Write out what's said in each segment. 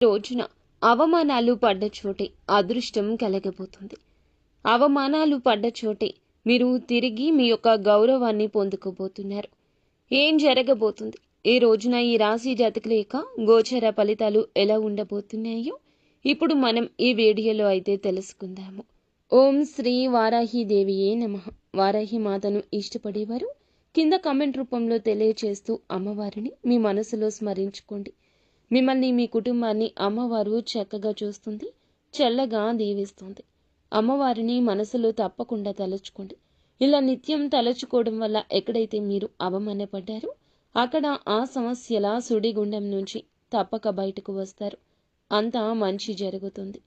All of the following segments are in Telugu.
రోజున అవమానాలు పడ్డ చోటే అదృష్టం కలగబోతుంది. అవమానాలు పడ్డ చోటే మీరు తిరిగి మీ యొక్క గౌరవాన్ని పొందుకోబోతున్నారు. ఏం జరగబోతుంది, ఈ రోజున ఈ రాశి జాతకుల యొక్క గోచర ఫలితాలు ఎలా ఉండబోతున్నాయో ఇప్పుడు మనం ఈ వీడియోలో అయితే తెలుసుకుందాము. ఓం శ్రీ వారాహి దేవియే నమః. వారాహి మాతను ఇష్టపడేవారు కింద కామెంట్ రూపంలో తెలియచేస్తూ అమ్మవారిని మీ మనసులో స్మరించుకోండి. మిమ్మల్ని మీ కుటుంబాన్ని అమ్మవారు చక్కగా చూస్తుంది, చల్లగా దీవిస్తుంది. అమ్మవారిని మనసులో తప్పకుండా తలుచుకోండి. ఇలా నిత్యం తలుచుకోవడం వల్ల ఎక్కడైతే మీరు అవమానపడ్డారో అక్కడ ఆ సమస్యల సుడిగుండం నుంచి తప్పక బయటకు వస్తారు. అంతా మంచి జరుగుతుంది.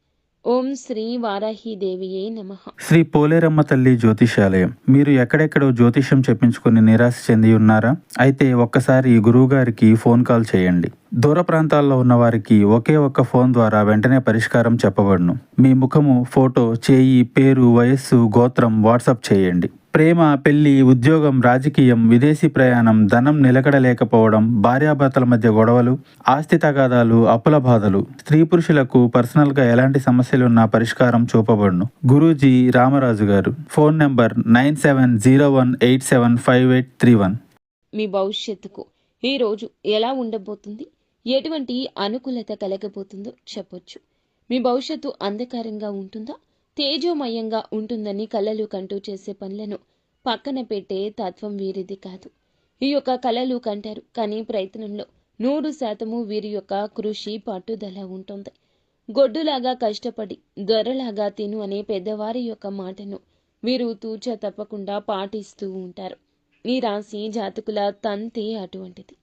ఓం శ్రీ వారాహి దేవియే నమః. శ్రీ పోలేరమ్మ తల్లి జ్యోతిషాలయం. మీరు ఎక్కడెక్కడో జ్యోతిష్యం చెప్పించుకుని నిరాశ చెంది ఉన్నారా? అయితే ఒక్కసారి గురువుగారికి ఫోన్ కాల్ చేయండి. దూర ప్రాంతాల్లో ఉన్న వారికి ఒకే ఒక్క ఫోన్ ద్వారా వెంటనే పరిష్కారం చెప్పబడును. మీ ముఖము, ఫోటో, చేయి, పేరు, వయస్సు, గోత్రం వాట్సాప్ చేయండి. ప్రేమ, పెళ్లి, ఉద్యోగం, రాజకీయం, విదేశీ ప్రయాణం, ధనం నిలకడలేకపోవడం, భార్యాభర్తల మధ్య గొడవలు, ఆస్తి తగాదాలు, అప్పుల బాధలు, స్త్రీ పురుషులకు పర్సనల్గా ఎలాంటి సమస్యలున్నా పరిష్కారం చూపబడును. గురూజీ రామరాజు గారు. Phone number 9701875831. మీ భవిష్యత్తుకు ఈ రోజు ఎలా ఉండబోతుంది, ఎటువంటి అనుకూలత కలగబోతుందో చెప్పొచ్చు. మీ భవిష్యత్తు అంధకారంగా ఉంటుందా, తేజోమయంగా ఉంటుందని కలలు కంటూ చేసే పనులను పక్కన పెట్టే తత్వం వీరిది కాదు. ఈ యొక్క కలలు కంటారు, కానీ ప్రయత్నంలో 100% వీరి యొక్క కృషి పట్టుదల ఉంటుంది. గొడ్డులాగా కష్టపడి దొరలాగా తిను అనే పెద్దవారి యొక్క మాటను వీరు తూచ తప్పకుండా పాటిస్తూ ఉంటారు. ఈ రాశి జాతకుల తంతే అటువంటిది.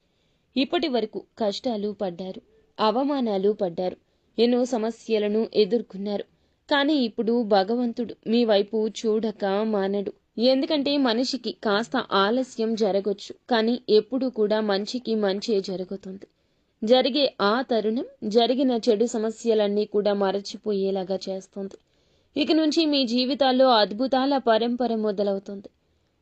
ఇప్పటి వరకు కష్టాలు పడ్డారు, అవమానాలు పడ్డారు, ఎన్నో సమస్యలను ఎదుర్కొన్నారు. కానీ ఇప్పుడు భగవంతుడు మీ వైపు చూడక మానడు. ఎందుకంటే మనిషికి కాస్త ఆలస్యం జరగొచ్చు, కానీ ఎప్పుడు కూడా మంచికి మంచే జరుగుతుంది. జరిగే ఆ తరుణం జరిగిన చెడు సమస్యలన్నీ కూడా మరచిపోయేలాగా చేస్తుంది. ఇక నుంచి మీ జీవితాల్లో అద్భుతాల పరంపర మొదలవుతుంది.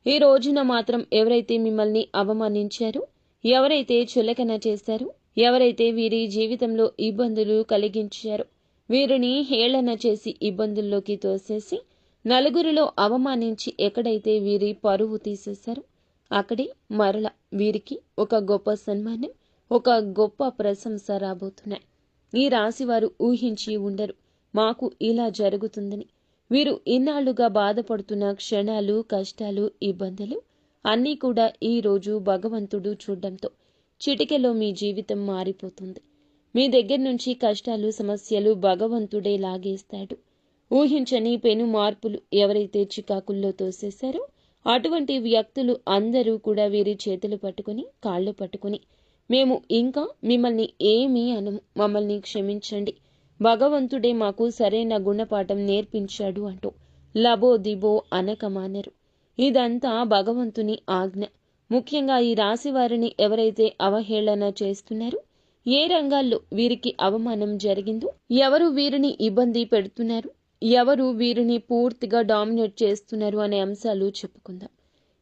ఈ రోజున మాత్రం ఎవరైతే మిమ్మల్ని అవమానించారో, ఎవరైతే చులకన చేశారో, ఎవరైతే వీరి జీవితంలో ఇబ్బందులు కలిగించారో, వీరిని హేళన చేసి ఇబ్బందుల్లోకి తోసేసి నలుగురిలో అవమానించి ఎక్కడైతే వీరి పరువు తీసేశారో అక్కడే మరల వీరికి ఒక గొప్ప సన్మానం, ఒక గొప్ప ప్రశంస రాబోతున్నాయి. ఈ రాశివారు ఊహించి ఉండరు మాకు ఇలా జరుగుతుందని. వీరు ఇన్నాళ్లుగా బాధపడుతున్న క్షణాలు, కష్టాలు, ఇబ్బందులు అన్నీ కూడా ఈ రోజు భగవంతుడు చూడడంతో చిటికెలో మీ జీవితం మారిపోతుంది. మీ దగ్గర నుంచి కష్టాలు, సమస్యలు భగవంతుడే లాగేస్తాడు. ఊహించని పెను మార్పులు ఎవరైతే చికాకుల్లో తోసేశారో అటువంటి వ్యక్తులు అందరూ కూడా వీరి చేతులు పట్టుకుని, కాళ్ళు పట్టుకుని, మేము ఇంకా మిమ్మల్ని ఏమీ అనము, మమ్మల్ని క్షమించండి, భగవంతుడే మాకు సరైన గుణపాఠం నేర్పించాడు అంటూ లబో దిబో అనక మానరు. ఇదంతా భగవంతుని ఆజ్ఞ. ముఖ్యంగా ఈ రాశి వారిని ఎవరైతే అవహేళన చేస్తున్నారో, ఏ రంగాల్లో వీరికి అవమానం జరిగిందో, ఎవరు వీరిని ఇబ్బంది పెడుతున్నారు, ఎవరు వీరిని పూర్తిగా డామినేట్ చేస్తున్నారు అనే అంశాలు చెప్పుకుందాం.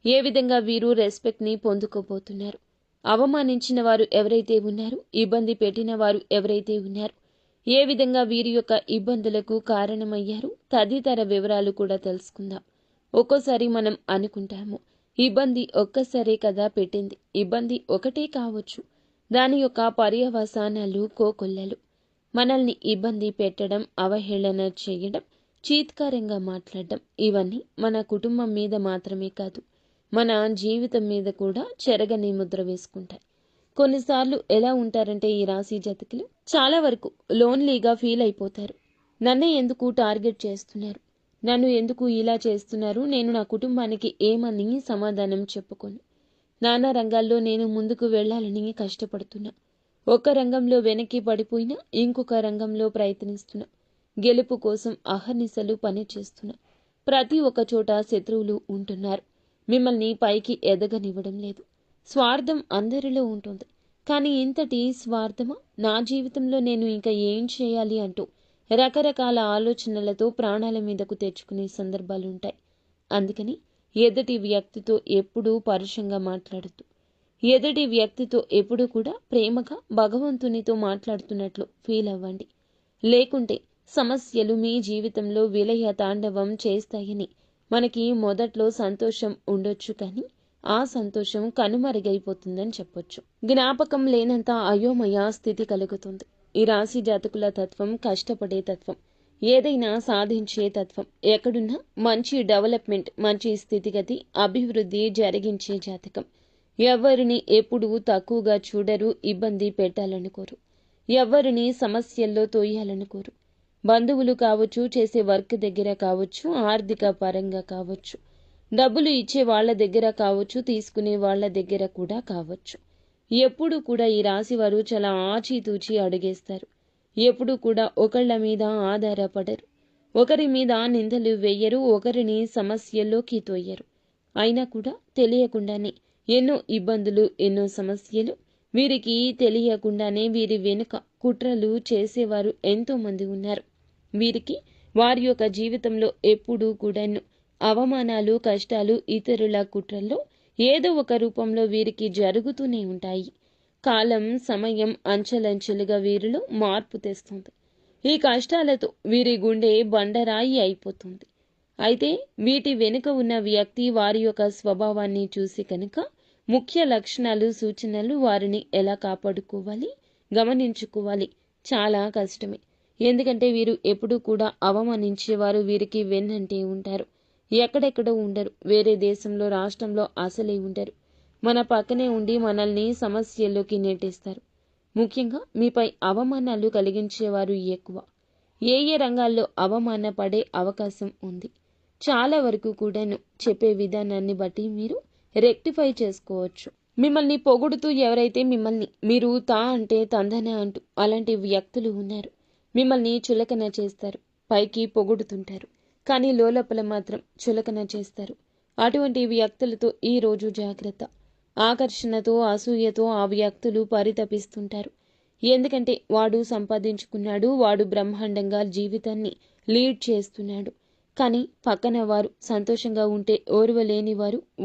ఏ విధంగా వీరు రెస్పెక్ట్ని పొందుకోబోతున్నారు, అవమానించిన వారు ఎవరైతే ఉన్నారు, ఇబ్బంది పెట్టిన వారు ఎవరైతే ఉన్నారు, ఏ విధంగా వీరి యొక్క ఇబ్బందులకు కారణమయ్యారు తదితర వివరాలు కూడా తెలుసుకుందాం. ఒక్కోసారి మనం అనుకుంటాము, ఇబ్బంది ఒక్కసారే కదా పెట్టింది, ఇబ్బంది ఒకటే కావచ్చు, దాని యొక్క పర్యవసానాలు కోకొల్లలు. మనల్ని ఇబ్బంది పెట్టడం, అవహేళన చేయడం, చీత్కారంగా మాట్లాడడం, ఇవన్నీ మన కుటుంబం మీద మాత్రమే కాదు, మన జీవితం మీద కూడా చెరగని ముద్ర వేసుకుంటాయి. కొన్నిసార్లు ఎలా ఉంటారంటే ఈ రాశి జాతకులు చాలా వరకు లోన్లీగా ఫీల్ అయిపోతారు. నన్నే ఎందుకు టార్గెట్ చేస్తున్నారు, నన్ను ఎందుకు ఇలా చేస్తున్నారు, నేను నా కుటుంబానికి ఏమని సమాధానం చెప్పుకోను. నానా రంగాల్లో నేను ముందుకు వెళ్లాలని కష్టపడుతున్నా, ఒక రంగంలో వెనక్కి పడిపోయినా ఇంకొక రంగంలో ప్రయత్నిస్తున్నా, గెలుపు కోసం అహర్నిశలు పనిచేస్తున్నా. ప్రతి ఒక్క చోట శత్రువులు ఉంటున్నారు, మిమ్మల్ని పైకి ఎదగనివ్వడం లేదు. స్వార్థం అందరిలో ఉంటుంది, కానీ ఇంతటి స్వార్థమా, నా జీవితంలో నేను ఇంకా ఏం చేయాలి అంటూ రకరకాల ఆలోచనలతో ప్రాణాల మీదకు తెచ్చుకునే సందర్భాలుంటాయి. అందుకని ఎదుటి వ్యక్తితో ఎప్పుడూ పరుషంగా మాట్లాడద్దు. ఎదుటి వ్యక్తితో ఎప్పుడూ కూడా ప్రేమగా భగవంతునితో మాట్లాడుతున్నట్లు ఫీల్ అవ్వండి. లేకుంటే సమస్యలు మీ జీవితంలో విలయ తాండవం చేస్తాయని మనకి మొదట్లో సంతోషం ఉండొచ్చు, కానీ ఆ సంతోషం కనుమరుగైపోతుందని చెప్పొచ్చు. జ్ఞాపకం లేనంత అయోమయ స్థితి కలుగుతుంది. ఈ రాశి జాతకుల తత్వం కష్టపడే తత్వం, ఏదైనా సాధించే తత్వం, ఎక్కడున్నా మంచి డెవలప్మెంట్, మంచి స్థితిగతి, అభివృద్ధి జరిగించే జాతకం. ఎవరిని ఎప్పుడూ తక్కువగా చూడరు, ఇబ్బంది పెట్టాలనుకోరు, ఎవరిని సమస్యల్లో తోయాలనుకోరు. బంధువులు కావచ్చు, చేసే వర్క్ దగ్గర కావచ్చు, ఆర్థిక పరంగా కావచ్చు, డబ్బులు ఇచ్చే వాళ్ళ దగ్గర కావచ్చు, తీసుకునే వాళ్ళ దగ్గర కూడా కావచ్చు. ఎప్పుడు కూడా ఈ రాశి వారు చాలా ఆచితూచి అడుగేస్తారు. ఎప్పుడు కూడా ఒకళ్ళ మీద ఆధారపడరు, ఒకరి మీద నిందలు వేయరు, ఒకరిని సమస్యల్లోకి తోయరు. అయినా కూడా తెలియకుండానే ఎన్నో ఇబ్బందులు, ఎన్నో సమస్యలు, వీరికి తెలియకుండానే వీరి వెనుక కుట్రలు చేసేవారు ఎంతో మంది ఉన్నారు. వీరికి వారి యొక్క జీవితంలో ఎప్పుడూ కూడా అవమానాలు, కష్టాలు, ఇతరుల కుట్రల్లో ఏదో ఒక రూపంలో వీరికి జరుగుతూనే ఉంటాయి. కాలం, సమయం అంచెలంచెలుగా వీరిలో మార్పు తెస్తుంది. ఈ కష్టాలతో వీరి గుండె బండరాయి అయిపోతుంది. అయితే వీటి వెనుక ఉన్న వ్యక్తి వారి యొక్క స్వభావాన్ని చూసి కనుక ముఖ్య లక్షణాలు, సూచనలు, వారిని ఎలా కాపాడుకోవాలి, గమనించుకోవాలి చాలా కష్టమే. ఎందుకంటే వీరు ఎప్పుడూ కూడా అవమానించేవారు వీరికి వెన్నంటే ఉంటారు. ఎక్కడెక్కడో ఉండరు, వేరే దేశంలో, రాష్ట్రంలో అసలే ఉండరు. మన పక్కనే ఉండి మనల్ని సమస్యల్లోకి నెట్టేస్తారు. ముఖ్యంగా మీపై అవమానాలు కలిగించేవారు ఎక్కువ. ఏ ఏ రంగాల్లో అవమాన పడే అవకాశం ఉంది, చాలా వరకు కూడాను చెప్పే విధానాన్ని బట్టి మీరు రెక్టిఫై చేసుకోవచ్చు. మిమ్మల్ని పొగుడుతూ ఎవరైతే మిమ్మల్ని మీరు తా అంటే తందన అంటూ అలాంటి వ్యక్తులు ఉన్నారు. మిమ్మల్ని చులకన చేస్తారు, పైకి పొగుడుతుంటారు, కానీ లోపల మాత్రం చులకన చేస్తారు. అటువంటి వ్యక్తులతో ఈ రోజు జాగ్రత్త. ఆకర్షణతో, అసూయతో ఆ వ్యక్తులు పరితపిస్తుంటారు. ఎందుకంటే వాడు సంపాదించుకున్నాడు, వాడు బ్రహ్మాండంగా జీవితాన్ని లీడ్ చేస్తున్నాడు. కానీ పక్కన వారు సంతోషంగా ఉంటే ఓర్వలేని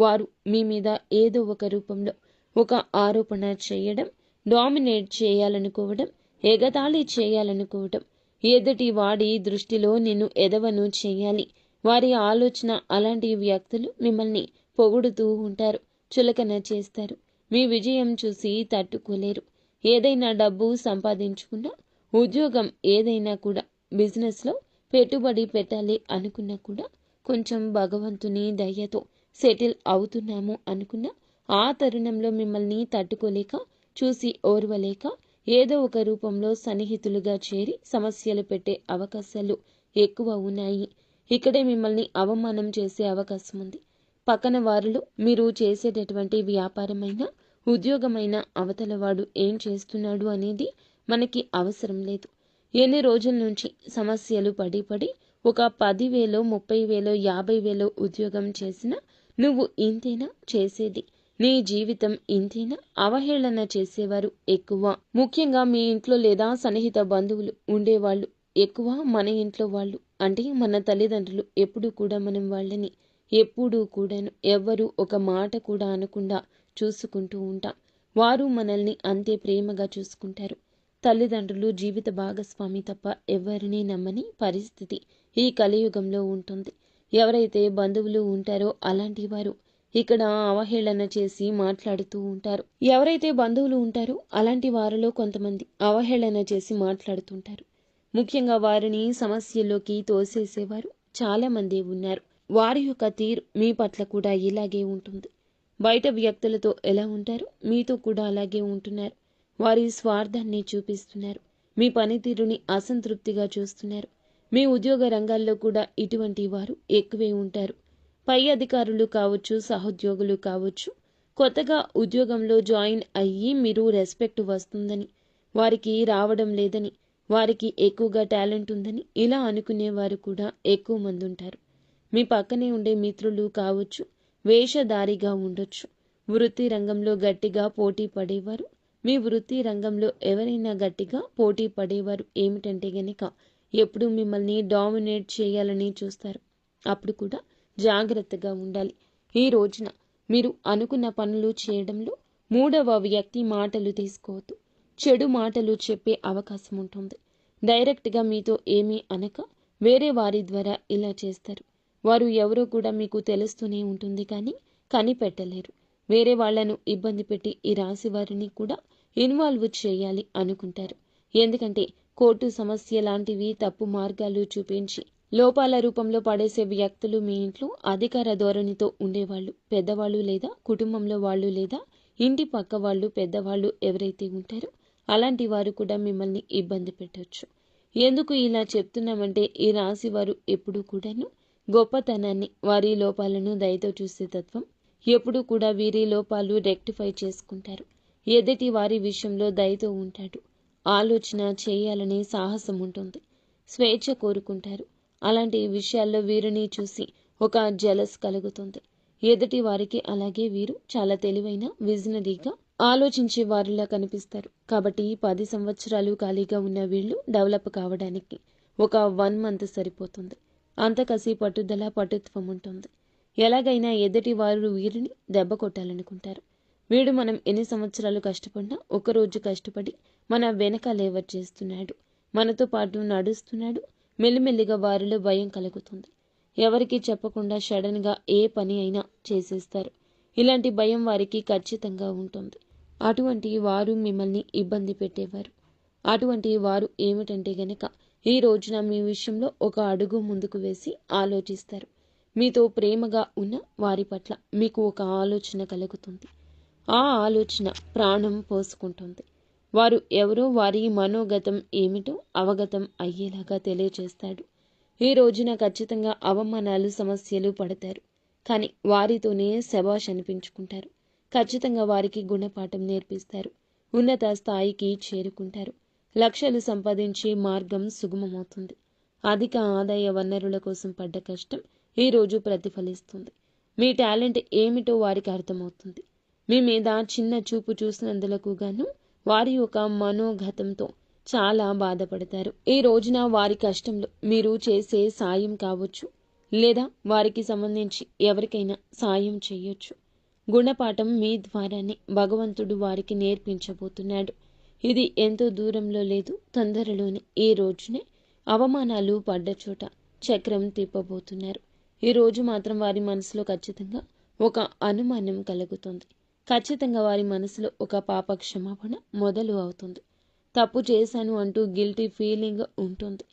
వారు మీ మీద ఏదో ఒక రూపంలో ఒక ఆరోపణ చేయడం, డామినేట్ చేయాలనుకోవడం, ఎగతాళి చేయాలనుకోవడం, ఎదుటి వాడి దృష్టిలో నిన్ను ఎదవను చేయాలి. వారి ఆలోచన అలాంటి వ్యక్తులు మిమ్మల్ని పొగుడుతూ ఉంటారు, చులకన చేస్తారు. మీ విజయం చూసి తట్టుకోలేరు. ఏదైనా డబ్బు సంపాదించుకున్నా, ఉద్యోగం ఏదైనా కూడా, బిజినెస్లో పెట్టుబడి పెట్టాలి అనుకున్నా కూడా కొంచెం భగవంతుని దయతో సెటిల్ అవుతున్నాము అనుకున్నా ఆ తరుణంలో మిమ్మల్ని తట్టుకోలేక, చూసి ఓర్వలేక ఏదో ఒక రూపంలో సన్నిహితులుగా చేరి సమస్యలు పెట్టే అవకాశాలు ఎక్కువ ఉన్నాయి. ఇక్కడే మిమ్మల్ని అవమానం చేసే అవకాశం ఉంది. పక్కన వారిలో మీరు చేసేటటువంటి వ్యాపారమైన, ఉద్యోగమైన అవతల వాడు ఏం చేస్తున్నాడు అనేది మనకి అవసరం లేదు. ఎన్ని రోజుల నుంచి సమస్యలు పడి ఒక 10,000, 30,000, 50,000 ఉద్యోగం చేసినా నువ్వు ఇంతేనా చేసేది, నీ జీవితం ఇంతేనా, అవహేళన చేసేవారు ఎక్కువ. ముఖ్యంగా మీ ఇంట్లో లేదా సన్నిహిత బంధువులు ఉండేవాళ్ళు ఎక్కువ. మన ఇంట్లో వాళ్ళు అంటే మన తల్లిదండ్రులు ఎప్పుడూ కూడా మనం వాళ్ళని ఎప్పుడూ కూడాను ఎవ్వరూ ఒక మాట కూడా అనకుండా చూసుకుంటూ ఉంటాం. వారు మనల్ని అంతే ప్రేమగా చూసుకుంటారు. తల్లిదండ్రులు జీవిత భాగస్వామి తప్ప ఎవరినీ నమ్మని పరిస్థితి ఈ కలియుగంలో ఉంటుంది. ఎవరైతే బంధువులు ఉంటారో అలాంటి వారు ఇక్కడ అవహేళన చేసి మాట్లాడుతూ ఉంటారు. ఎవరైతే బంధువులు ఉంటారో అలాంటి వారిలో కొంతమంది అవహేళన చేసి మాట్లాడుతుంటారు. ముఖ్యంగా వారిని సమస్యల్లోకి తోసేసేవారు చాలా మంది ఉన్నారు. వారి యొక్క తీరు మీ పట్ల కూడా ఇలాగే ఉంటుంది. బయట వ్యక్తులతో ఎలా ఉంటారో మీతో కూడా అలాగే ఉంటున్నారు. వారి స్వార్థాన్ని చూపిస్తున్నారు. మీ పనితీరుని అసంతృప్తిగా చూస్తున్నారు. మీ ఉద్యోగ రంగాల్లో కూడా ఇటువంటి వారు ఎక్కువే ఉంటారు. పై అధికారులు కావచ్చు, సహోద్యోగులు కావచ్చు, కొత్తగా ఉద్యోగంలో జాయిన్ అయ్యి మీరు రెస్పెక్ట్ వస్తుందని, వారికి రావడం లేదని, వారికి ఎక్కువగా టాలెంట్ ఉందని ఇలా అనుకునేవారు కూడా ఎక్కువ మంది ఉంటారు. మీ పక్కనే ఉండే మిత్రులు కావచ్చు, వేషధారిగా ఉండొచ్చు. వృత్తి రంగంలో గట్టిగా పోటీ పడేవారు, మీ వృత్తి రంగంలో ఎవరైనా గట్టిగా పోటీ పడేవారు ఏమిటంటే గనక ఎప్పుడు మిమ్మల్ని డామినేట్ చేయాలని చూస్తారు. అప్పుడు కూడా జాగ్రత్తగా ఉండాలి. ఈ రోజున మీరు అనుకున్న పనులు చేయడంలో మూడవ వ్యక్తి మాటలు తీసుకోవద్దు. చెడు మాటలు చెప్పే అవకాశం ఉంటుంది. డైరెక్ట్గా మీతో ఏమీ అనక వేరే వారి ద్వారా ఇలా చేస్తారు. వారు ఎవరో కూడా మీకు తెలుస్తూనే ఉంటుంది, కానీ కనిపెట్టలేరు. వేరే వాళ్లను ఇబ్బంది పెట్టి ఈ రాశి వారిని కూడా ఇన్వాల్వ్ చేయాలి అనుకుంటారు. ఎందుకంటే కోర్టు సమస్య లాంటివి తప్పు మార్గాలు చూపించి లోపాల రూపంలో పడేసే వ్యక్తులు మీ ఇంట్లో అధికార ధోరణితో ఉండేవాళ్ళు, పెద్దవాళ్ళు లేదా కుటుంబంలో వాళ్ళు లేదా ఇంటి పక్క వాళ్ళు పెద్దవాళ్ళు ఎవరైతే ఉంటారో అలాంటి వారు కూడా మిమ్మల్ని ఇబ్బంది పెట్టవచ్చు. ఎందుకు ఇలా చెప్తున్నామంటే ఈ రాశి వారు ఎప్పుడూ కూడాను గొప్పతనాన్ని, వారి లోపాలను దయతో చూసే తత్వం, ఎప్పుడూ కూడా వీరి లోపాలు రెక్టిఫై చేసుకుంటారు. ఎదుటి వారి విషయంలో దయతో ఉంటాడు. ఆలోచన చేయాలనే సాహసం ఉంటుంది. స్వేచ్ఛ కోరుకుంటారు. అలాంటి విషయాల్లో వీరిని చూసి ఒక జలస్ కలుగుతుంది. ఎదుటి వారికి అలాగే వీరు చాలా తెలివైన, విజనరీగా ఆలోచించే వారిలా కనిపిస్తారు. కాబట్టి 10 సంవత్సరాలు ఖాళీగా ఉన్న వీళ్ళు డెవలప్ కావడానికి ఒక 1 మంత్ సరిపోతుంది. అంత కసి, పట్టుదల, పటుత్వం ఉంటుంది. ఎలాగైనా ఎదుటి వారు వీరిని దెబ్బ కొట్టాలనుకుంటారు. వీడు మనం ఎన్ని సంవత్సరాలు కష్టపడినా ఒకరోజు కష్టపడి మన వెనక లేవర్ చేస్తున్నాడు, మనతో పాటు నడుస్తున్నాడు. మెల్లిమెల్లిగా వారిలో భయం కలుగుతుంది. ఎవరికి చెప్పకుండా సడన్గా ఏ పని అయినా చేసేస్తారు. ఇలాంటి భయం వారికి ఖచ్చితంగా ఉంటుంది. అటువంటి వారు మిమ్మల్ని ఇబ్బంది పెట్టేవారు. అటువంటి వారు ఏమిటంటే గనక ఈ రోజున మీ విషయంలో ఒక అడుగు ముందుకు వేసి ఆలోచిస్తారు. మీతో ప్రేమగా ఉన్న వారి పట్ల మీకు ఒక ఆలోచన కలుగుతుంది. ఆ ఆలోచన ప్రాణం పోసుకుంటుంది. వారు ఎవరో, వారి మనోగతం ఏమిటో అవగతం అయ్యేలాగా తెలియచేస్తాడు. ఈ రోజున ఖచ్చితంగా అవమానాలు, సమస్యలు పడతారు. కానీ వారితోనే శబాష్ అనిపించుకుంటారు. ఖచ్చితంగా వారికి గుణపాఠం నేర్పిస్తారు. ఉన్నత స్థాయికి చేరుకుంటారు. లక్షలు సంపాదించే మార్గం సుగమమవుతుంది. అధిక ఆదాయ వనరుల కోసం పడ్డ కష్టం ఈ రోజు ప్రతిఫలిస్తుంది. మీ టాలెంట్ ఏమిటో వారికి అర్థమవుతుంది. మీ మీద చిన్న చూపు చూసినందులకు గాను వారి యొక్క మనోగతంతో చాలా బాధపడతారు. ఈ రోజున వారి కష్టంలో మీరు చేసే సాయం కావచ్చు, లేదా వారికి సంబంధించి ఎవరికైనా సాయం చేయొచ్చు. గుణపాఠం మీ ద్వారానే భగవంతుడు వారికి నేర్పించబోతున్నాడు. ఇది ఎంతో దూరంలో లేదు, తొందరలోనే ఈ రోజునే అవమానాలు పడ్డ చోట చక్రం తిప్పబోతున్నారు. ఈ రోజు మాత్రం వారి మనసులో ఖచ్చితంగా ఒక అనుమానం కలుగుతుంది. ఖచ్చితంగా వారి మనసులో ఒక పాప క్షమాపణ మొదలు అవుతుంది. తప్పు చేశాను అంటూ గిల్టీ ఫీలింగ్ ఉంటుంది.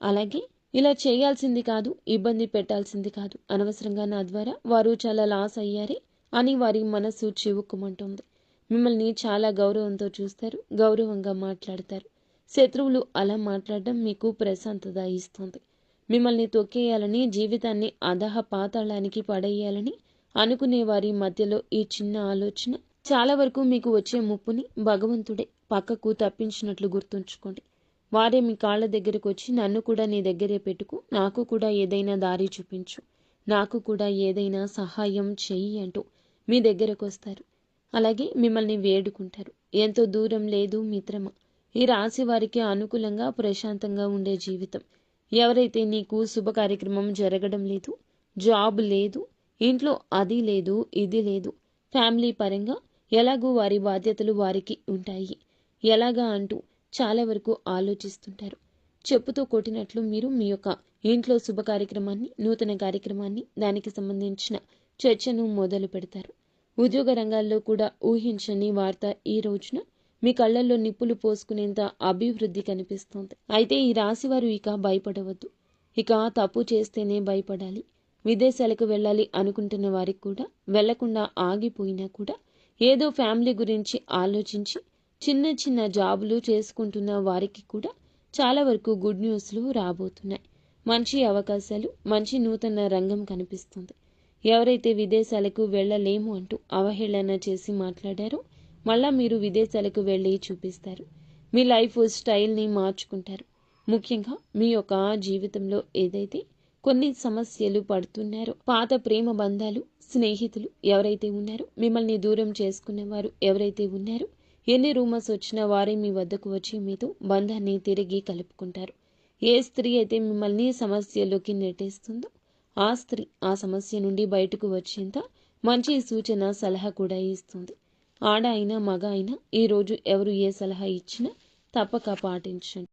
అలాగే ఇలా చేయాల్సింది కాదు, ఇబ్బంది పెట్టాల్సింది కాదు, అనవసరంగా నా ద్వారా వారు చాలా లాస్ అయ్యారే అని వారి మనసు చివుక్కుమంటుంది. మిమ్మల్ని చాలా గౌరవంతో చూస్తారు, గౌరవంగా మాట్లాడతారు. శత్రువులు అలా మాట్లాడడం మీకు ప్రశాంతత ఇస్తుంది. మిమ్మల్ని తొక్కేయాలని, జీవితాన్ని అధః పాతాళానికి పడేయాలని అనుకునే వారి మధ్యలో ఈ చిన్న ఆలోచన చాలా వరకు మీకు వచ్చే ముప్పుని భగవంతుడే పక్కకు తప్పించినట్లు గుర్తుంచుకోండి. వారే మీ కాళ్ళ దగ్గరకు వచ్చి నన్ను కూడా నీ దగ్గరే పెట్టుకు, నాకు కూడా ఏదైనా దారి చూపించు, నాకు కూడా ఏదైనా సహాయం చెయ్యి అంటూ మీ దగ్గరకు వస్తారు. అలాగే మిమ్మల్ని వేడుకుంటారు. ఎంతో దూరం లేదు మిత్రమా, ఈ రాశి వారికి అనుకూలంగా ప్రశాంతంగా ఉండే జీవితం. ఎవరైతే నీకు శుభ కార్యక్రమం జరగడం లేదు, జాబ్ లేదు, ఇంట్లో అది లేదు, ఇది లేదు, ఫ్యామిలీ పరంగా ఎలాగూ వారి బాధ్యతలు వారికి ఉంటాయి, ఎలాగా అంటూ చాలా వరకు ఆలోచిస్తుంటారు. చెప్పుతో కొట్టినట్లు మీరు మీ యొక్క ఇంట్లో శుభ కార్యక్రమాన్ని, నూతన కార్యక్రమాన్ని, దానికి సంబంధించిన చర్చను మొదలు పెడతారు. ఉద్యోగ రంగాల్లో కూడా ఊహించని వార్త ఈ రోజున మీ కళ్ళల్లో నిప్పులు పోసుకునేంత అభివృద్ధి కనిపిస్తోంది. అయితే ఈ రాశివారు ఇక భయపడవద్దు. ఇక తప్పు చేస్తేనే భయపడాలి. విదేశాలకు వెళ్ళాలి అనుకుంటున్న వారికి కూడా, వెళ్లకుండా ఆగిపోయినా కూడా, ఏదో ఫ్యామిలీ గురించి ఆలోచించి చిన్న చిన్న జాబులు చేసుకుంటున్న వారికి కూడా చాలా వరకు గుడ్ న్యూస్లు రాబోతున్నాయి. మంచి అవకాశాలు, మంచి నూతన రంగం కనిపిస్తుంది. ఎవరైతే విదేశాలకు వెళ్ళలేము అంటూ అవహేళన చేసి మాట్లాడారో మళ్ళా మీరు విదేశాలకు వెళ్ళి చూపిస్తారు. మీ లైఫ్ స్టైల్ని మార్చుకుంటారు. ముఖ్యంగా మీ యొక్క జీవితంలో ఏదైతే కొన్ని సమస్యలు పడుతున్నారో, పాత ప్రేమ బంధాలు, స్నేహితులు ఎవరైతే ఉన్నారో, మిమ్మల్ని దూరం చేసుకునేవారు ఎవరైతే ఉన్నారో, ఎన్ని రూమర్స్ వచ్చినా వారే మీ వద్దకు వచ్చి మీతో బంధాన్ని తిరిగి కలుపుకుంటారు. ఏ స్త్రీ అయితే మిమ్మల్ని సమస్యలోకి నెట్టేస్తుందో ఆ స్త్రీ ఆ సమస్య నుండి బయటకు వచ్చేంత మంచి సూచన, సలహా కూడా ఇస్తుంది. ఆడ అయినా మగ అయినా ఈరోజు ఎవరు ఏ సలహా ఇచ్చినా తప్పక పాటించండి.